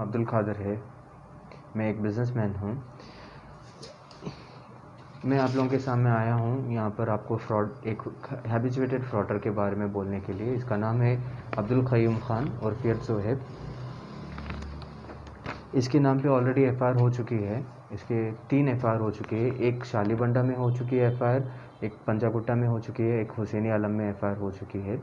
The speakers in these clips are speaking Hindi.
अब्दुल कादिर है। मैं एक बिज़नेसमैन हूँ। मैं आप लोगों के सामने आया हूँ यहाँ पर आपको एक हैबिचुएटेड फ्रॉडर के बारे में बोलने के लिए। इसका नाम है अब्दुल क़य्यूम ख़ान और फिर सोहेब। इसके नाम पे ऑलरेडी एफआईआर हो चुकी है। इसके 3 एफआईआर हो चुकी है। एक शालीबंडा में हो चुकी है एफआईआर, एक पंजागुट्टा में हो चुकी है, एक हुसैनी आलम में एफआईआर हो चुकी है।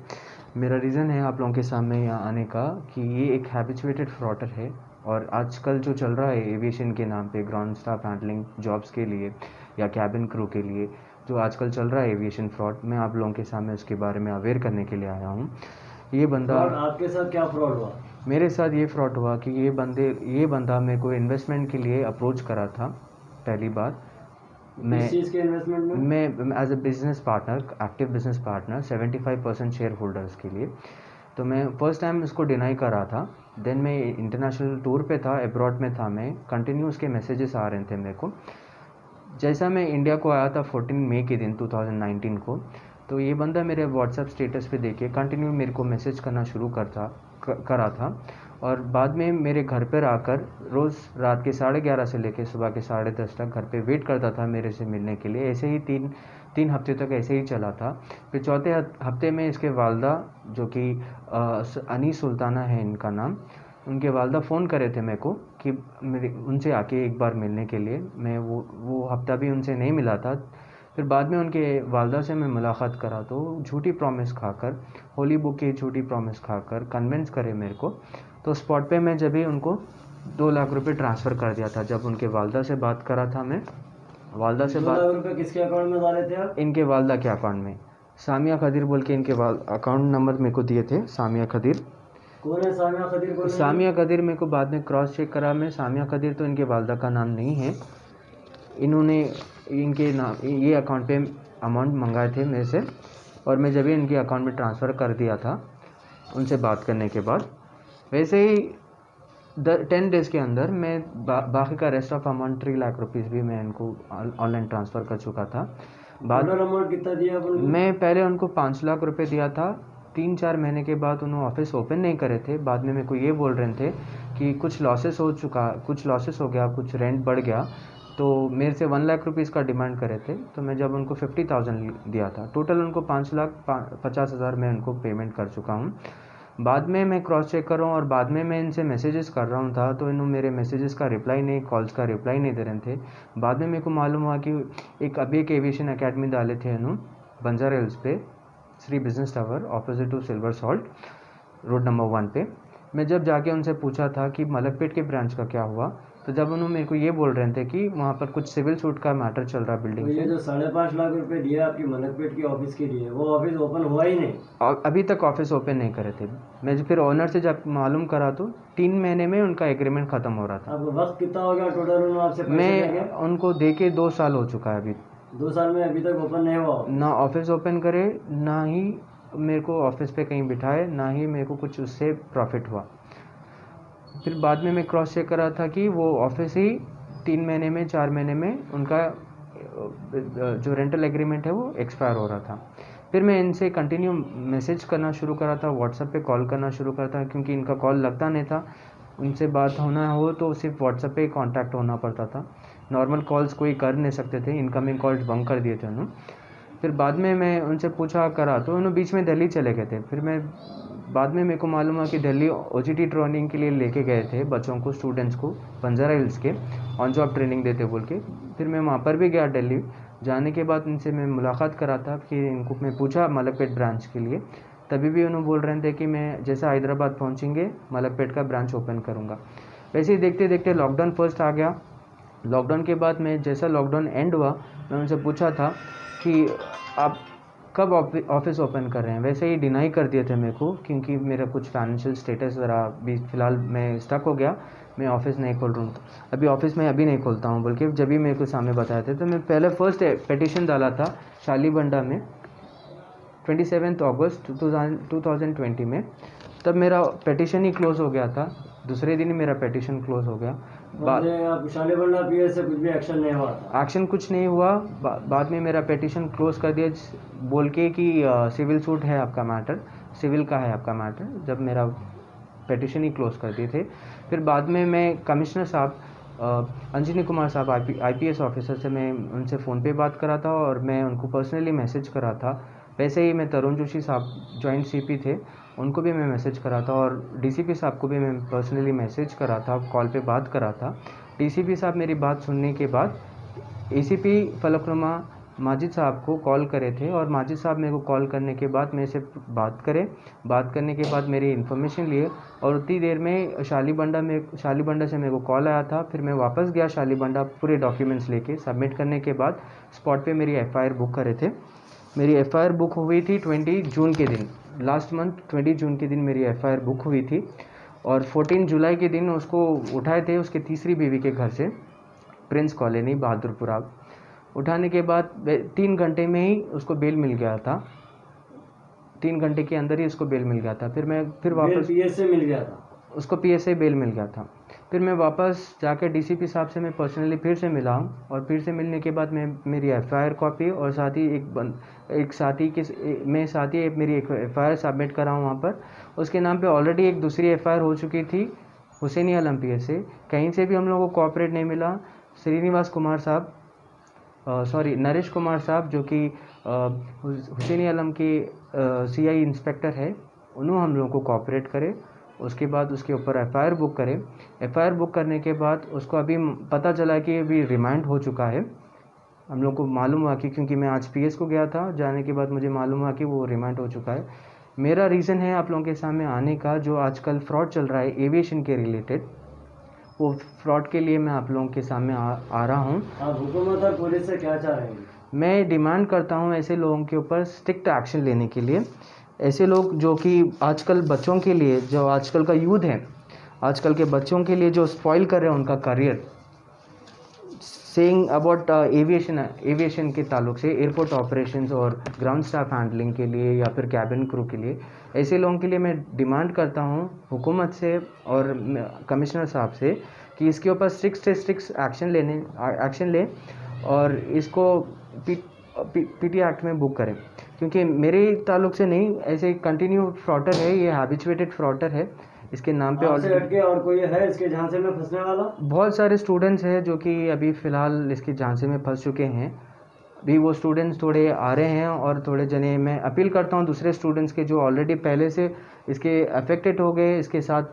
मेरा रीज़न है आप लोगों के सामने यहाँ आने का कि ये एक हैबिचुएटेड फ्रॉडर है और आजकल जो चल रहा है एविएशन के नाम पे ग्राउंड स्टाफ हैंडलिंग जॉब्स के लिए या कैबिन क्रू के लिए जो आजकल चल रहा है एविएशन फ्रॉड, मैं आप लोगों के सामने उसके बारे में अवेयर करने के लिए आया हूँ। ये बंदा आपके साथ क्या फ्रॉड हुआ? मेरे साथ ये फ्रॉड हुआ कि ये बंदा मेरे को इन्वेस्टमेंट के लिए अप्रोच करा था। पहली बार किस चीज़ के इन्वेस्टमेंट में? मैं as a business partner, active business partner 75% share holders के लिए। तो मैं फर्स्ट टाइम इसको डिनाई कर रहा था। देन मैं इंटरनेशनल टूर पे था, अब्रॉड में था मैं। कंटिन्यू उसके मैसेजेस आ रहे थे मेरे को। जैसा मैं इंडिया को आया था 14 मई के दिन 2019 को, तो ये बंदा मेरे व्हाट्सएप स्टेटस पे देख के कंटिन्यू मेरे को मैसेज करना शुरू करा था और बाद में मेरे घर पर आकर रोज़ रात के 11:30 से लेकर सुबह के 10:30 तक घर पे वेट करता था मेरे से मिलने के लिए। ऐसे ही तीन हफ्ते तक ऐसे ही चला था। फिर चौथे हफ्ते में इसके वालदा, जो कि अनीस सुल्ताना है इनका नाम, उनके वालदा फ़ोन करे थे मेरे को कि मेरे उनसे आके एक बार मिलने के लिए। मैं वो हफ्ता भी उनसे नहीं मिला था। फिर बाद में उनके वालदा से मैं मुलाकात करा तो झूठी प्रॉमिस खाकर, होली बुक की झूठी प्रॉमिस खाकर कन्विंस करे मेरे को। तो स्पॉट पे मैं जब भी उनको 2 लाख रुपए ट्रांसफ़र कर दिया था। जब उनके वालदा से बात करा था मैं, वालदा से 2 लाख रुपए किसके अकाउंट में डाले थे आप? इनके वालदा के अकाउंट में। सामिया खदीर बोल के इनके अकाउंट नंबर मेरे को दिए थे। सामिया खदीर कौन है सामिया खदीर? सामिया खदीर मेरे को बाद में क्रॉस चेक करा मैं, सामिया खदीर तो इनके वालदा का नाम नहीं है। इन्होंने इनके नाम ये अकाउंट पे अमाउंट मंगाए थे मेरे से और मैं जब भी इनके अकाउंट में ट्रांसफ़र कर दिया था उनसे बात करने के बाद। वैसे ही 10 डेज़ के अंदर मैं बाकी का rest of amount 3 lakh rupees भी मैं इनको ऑनलाइन ट्रांसफ़र कर चुका था। अमाउंट कितना दिया आपने? मैं पहले उनको 5 लाख रुपए दिया था। 3-4 महीने के बाद उन्होंने ऑफिस ओपन नहीं करे थे। बाद में मेरे को ये बोल रहे थे कि कुछ लॉसेस हो गया, कुछ रेंट बढ़ गया, तो मेरे से 1 लाख रुपीज़ का डिमांड करे थे। तो मैं जब उनको 50,000 दिया था, टोटल उनको 5,50,000 मैं उनको पेमेंट कर चुका हूँ। बाद में मैं क्रॉस चेक कर रहा हूँ और बाद में मैं इनसे मैसेजेस कर रहा हूँ था तो इन्होंने मेरे मैसेजेस का रिप्लाई नहीं, कॉल्स का रिप्लाई नहीं दे रहे थे। बाद में मेरे को मालूम हुआ कि एक एविएशन एकेडमी डाले थे इन्होंने बंजारा हिल्स पे, Shri business tower opposite to silver salt road number 1 पे। मैं जब जाके उनसे पूछा था कि मलकपेट के ब्रांच का क्या हुआ, तो जब उन्होंने मेरे को ये बोल रहे थे कि वहाँ पर कुछ सिविल सूट का मैटर चल रहा बिल्डिंग तो ये से। जो 5.5 लाख रुपए दिया आपकी मलकपेट की ऑफिस के लिए, वो ऑफिस ओपन हुआ ही नहीं? अभी तक ऑफिस ओपन नहीं करे थे। मैं फिर ओनर से जब मालूम करा तो 3 महीने में उनका एग्रीमेंट ख़त्म हो रहा था। अब वक्त कितना हो गया टोटल उन्होंने आपसे पैसे मैं उनको दे के 2 साल हो चुका है अभी। 2 साल में अभी तक ओपन नहीं हुआ? ना ऑफिस ओपन करे, ना ही मेरे को ऑफिस पे कहीं बिठाए, ना ही मेरे को कुछ उससे प्रॉफिट हुआ। फिर बाद में मैं क्रॉस चेक करा था कि वो ऑफिस ही 3 महीने में 4 महीने में उनका जो रेंटल एग्रीमेंट है वो एक्सपायर हो रहा था। फिर मैं इनसे कंटिन्यू मैसेज करना शुरू करा था, व्हाट्सएप पे कॉल करना शुरू करा था, क्योंकि इनका कॉल लगता नहीं था। उनसे बात होना हो तो सिर्फ व्हाट्सएप पे कांटेक्ट होना पड़ता था। नॉर्मल कॉल्स कोई कर नहीं सकते थे। इनकमिंग कॉल्स बंद कर दिए थे उन्होंने। फिर बाद में मैं उनसे पूछा करा तो उन्होंने बीच में दिल्ली चले गए थे। फिर मैं बाद में मेरे को मालूम हुआ कि दिल्ली ओजीटी ट्रेनिंग के लिए लेके गए थे बच्चों को, स्टूडेंट्स को, बंजारा हिल्स के ऑन जॉब ट्रेनिंग देते बोल के। फिर मैं वहाँ पर भी गया दिल्ली। जाने के बाद इनसे मैं मुलाकात करा था कि इनको मैं पूछा मलकपेट ब्रांच के लिए, तभी भी उन्होंने बोल रहे थे कि मैं जैसा हैदराबाद पहुँचेंगे मलकपेट का ब्रांच ओपन करूँगा। वैसे ही देखते देखते लॉकडाउन फर्स्ट आ गया। लॉकडाउन के बाद मैं जैसा लॉकडाउन एंड हुआ, मैं उनसे पूछा था कि आप कब ऑफिस ओपन कर रहे हैं। वैसे ही डिनाई कर दिए थे मेरे को, क्योंकि मेरा कुछ फाइनेंशियल स्टेटस ज़रा भी फ़िलहाल मैं स्टक हो गया। मैं ऑफिस नहीं खोल रहा हूँ, अभी ऑफिस में अभी नहीं खोलता हूँ बल्कि जब भी मेरे को सामने बताए थे। तो मैं पहले फर्स्ट पिटीशन डाला था शालीबंडा में 27 अगस्त 2020 में। तब मेरा पिटीशन ही क्लोज़ हो गया था। दूसरे दिन ही मेरा पिटीशन क्लोज़ हो गया। आप शालीबंडा पीए से कुछ भी एक्शन नहीं हुआ? एक्शन कुछ नहीं हुआ। बाद में मेरा पिटीशन क्लोज़ कर दिया बोल के कि सिविल सूट है आपका मैटर, सिविल का है आपका मैटर। जब मेरा पेटिशन ही क्लोज़ कर दिए थे। फिर बाद में मैं कमिश्नर साहब अंजनी कुमार साहब IPS ऑफिसर से मैं उनसे फ़ोन पे बात करा था और मैं उनको पर्सनली मैसेज करा था। वैसे ही मैं तरुण जोशी साहब जॉइंट CP थे, उनको भी मैं मैसेज करा था और DCP साहब को भी मैं पर्सनली मैसेज करा था, कॉल पे बात करा था। DCP साहब मेरी बात सुनने के बाद ACP फलकनुमा माजिद साहब को कॉल करे थे और माजिद साहब मेरे को कॉल करने के बाद मेरे से बात करने के बाद मेरी इन्फॉर्मेशन लिए और उतनी देर में शालीबंडा से मेरे को कॉल आया था। फिर मैं वापस गया शालीबंडा पूरे डॉक्यूमेंट्स लेके। सबमिट करने के बाद स्पॉट पे मेरी FIR बुक करे थे। मेरी FIR बुक हुई थी 20 जून के दिन, लास्ट मंथ 20 जून के दिन मेरी FIR बुक हुई थी और 14 जुलाई के दिन उसको उठाए थे उसके तीसरी बीवी के घर से, प्रिंस कॉलोनी बहादुरपुरा। उठाने के बाद 3 घंटे में ही उसको बेल मिल गया था, 3 घंटे के अंदर ही उसको बेल मिल गया था। फिर वापस PSA मिल गया था, उसको PSA बेल मिल गया था। फिर मैं वापस जाकर DCP साहब से मैं पर्सनली फिर से मिला हूँ और फिर से मिलने के बाद मैं मेरी FIR कॉपी और साथ ही मेरी एक FIR सबमिट करा हूँ वहाँ पर। उसके नाम पे ऑलरेडी एक दूसरी FIR हो चुकी थी हुसैनी आलम PS से। कहीं से भी हम लोगों को कोऑपरेट नहीं मिला। नरेश कुमार साहब जो कि हुसैनी आलम के CI इंस्पेक्टर है, उन्होंने हम लोगों को कोऑपरेट करे। उसके बाद उसके ऊपर FIR बुक करे। FIR बुक करने के बाद उसको अभी पता चला कि अभी रिमांड हो चुका है। हम लोग को मालूम हुआ कि क्योंकि मैं आज PS को गया था, जाने के बाद मुझे मालूम हुआ कि वो रिमांड हो चुका है। मेरा रीज़न है आप लोगों के सामने आने का, जो आजकल फ्रॉड चल रहा है एविएशन के रिलेटेड, वो फ्रॉड के लिए मैं आप लोगों के सामने आ रहा हूँ। आप हुकूमत और पुलिस से क्या चाह रहे हैं? मैं डिमांड करता हूँ ऐसे लोगों के ऊपर स्ट्रिक्ट एक्शन लेने के लिए। ऐसे लोग जो कि आजकल बच्चों के लिए, जो आजकल का यूथ है, आजकल के बच्चों के लिए जो स्पॉइल कर रहे हैं उनका करियर, सेइंग अबाउट एविएशन के ताल्लुक से एयरपोर्ट ऑपरेशंस और ग्राउंड स्टाफ हैंडलिंग के लिए या फिर कैबिन क्रू के लिए, ऐसे लोगों के लिए मैं डिमांड करता हूँ हुकूमत से और कमिश्नर साहब से कि इसके ऊपर स्ट्रिक्ट से स्ट्रिक्ट एक्शन लें और इसको PT एक्ट में बुक करें। क्योंकि मेरे ताल्लुक से नहीं, ऐसे कंटिन्यू फ्रॉडर है, ये हैबिचुएटेड फ्रॉडर है। इसके नाम पे और कोई है इसके झांसे में फंसने वाला? बहुत सारे स्टूडेंट्स हैं जो कि अभी फ़िलहाल इसके झांसे में फंस चुके हैं। अभी वो स्टूडेंट्स थोड़े आ रहे हैं और थोड़े जने, मैं अपील करता हूँ दूसरे स्टूडेंट्स के जो ऑलरेडी पहले से इसके अफेक्टेड हो गए, इसके साथ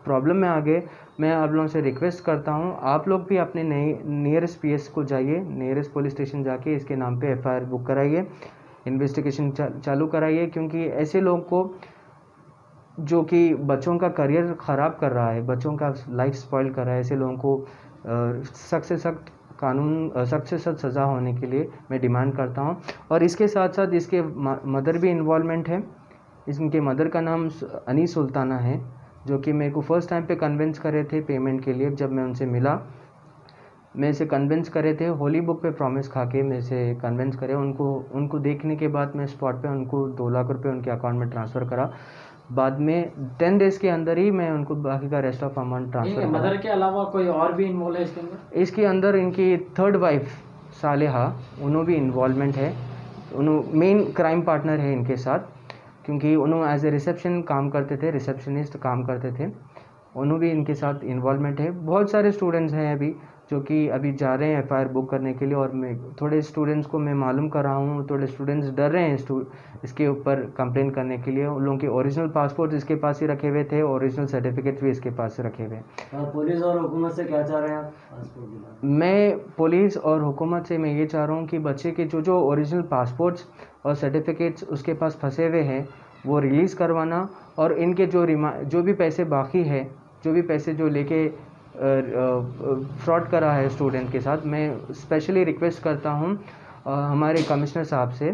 प्रॉब्लम में आ गए, मैं आप लोगों से रिक्वेस्ट करता हूँ आप लोग भी अपने नियरेस्ट PS को जाइए, नियरेस्ट पुलिस स्टेशन जाके इसके नाम पे FIR बुक कराइए, इन्वेस्टिगेशन चालू कराइए। क्योंकि ऐसे लोगों को जो कि बच्चों का करियर ख़राब कर रहा है, बच्चों का लाइफ स्पॉइल कर रहा है, ऐसे लोगों को सख्त से सख्त कानून, सख्त से सख्त सज़ा होने के लिए मैं डिमांड करता हूं। और इसके साथ साथ इसके मदर भी इन्वॉल्वमेंट है। इनके मदर का नाम अनीस सुल्ताना है, जो कि मेरे को फर्स्ट टाइम पे कन्विंस करे थे पेमेंट के लिए। जब मैं उनसे मिला, मेरे से कन्विंस करे थे, होली बुक पे प्रॉमिस खा के मेरे से कन्विंस करे। उनको देखने के बाद मैं स्पॉट पे उनको 2 लाख रुपए उनके अकाउंट में ट्रांसफ़र करा। बाद में 10 डेज़ के अंदर ही मैं उनको बाकी का rest of amount transfer. Mother के अलावा कोई और भी इन्वॉल्व है इसके अंदर? इनकी 3rd वाइफ सालेहा, उन्होंने भी इन्वॉल्वमेंट है। उन्होंने मेन क्राइम पार्टनर है इनके साथ, क्योंकि उन्होंने एज ए रिसेप्शनिस्ट काम करते थे। उन्होंने भी इनके साथ इन्वॉल्वमेंट है। बहुत सारे स्टूडेंट्स हैं अभी जो कि अभी जा रहे हैं FIR बुक करने के लिए, और मैं थोड़े स्टूडेंट्स को मैं मालूम कर रहा हूँ, थोड़े स्टूडेंट्स डर रहे हैं इसके ऊपर कंप्लेन करने के लिए। उन लोगों के ओरिजिनल पासपोर्ट इसके पास ही रखे हुए थे, ओरिजिनल सर्टिफिकेट भी इसके पास रखे हुए। पुलिस और हुकूमत से क्या चाह रहे हैं आप? मैं पुलिस और हुकूमत से मैं ये चाह रहा हूँ कि बच्चे के जो ओरिजिनल पासपोर्ट्स और सर्टिफिकेट्स उसके पास फंसे हुए हैं वो रिलीज़ करवाना, और इनके जो भी पैसे बाकी है, जो भी पैसे जो लेके फ्रॉड करा है स्टूडेंट के साथ, मैं स्पेशली रिक्वेस्ट करता हूँ हमारे कमिश्नर साहब से,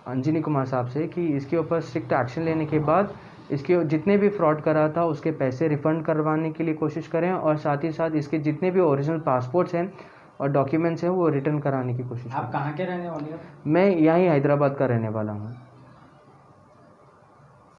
अंजनी कुमार साहब से, कि इसके ऊपर स्ट्रिक्ट एक्शन लेने के बाद इसके जितने भी फ्रॉड करा था उसके पैसे रिफ़ंड करवाने के लिए कोशिश करें, और साथ ही साथ इसके जितने भी ओरिजिनल पासपोर्ट्स हैं और डॉक्यूमेंट्स हैं वो रिटर्न कराने की कोशिश करें। आप कहाँ के रहने वाले हैं? मैं यहीं हैदराबाद का रहने वाला हूँ।